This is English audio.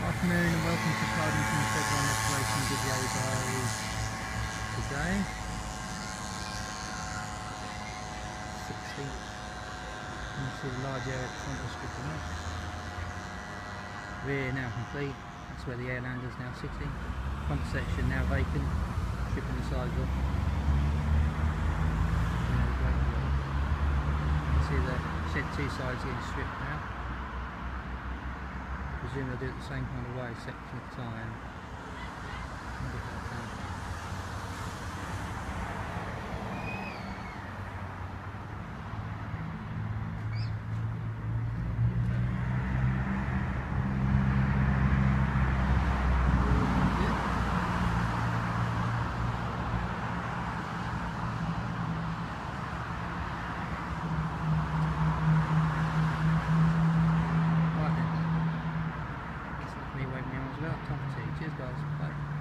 Afternoon and welcome to Cardington Shed Run Restoration video guys. Today 60 you see the large area at the front was stripping off. Rear now complete, that's where the airlander is now sitting. Front section now vacant, stripping the sides off. You see the shed two sides getting stripped now. I presume they'll do it the same kind of way, section at a time. Me waiting now as well. Time for tea. Cheers guys. Bye.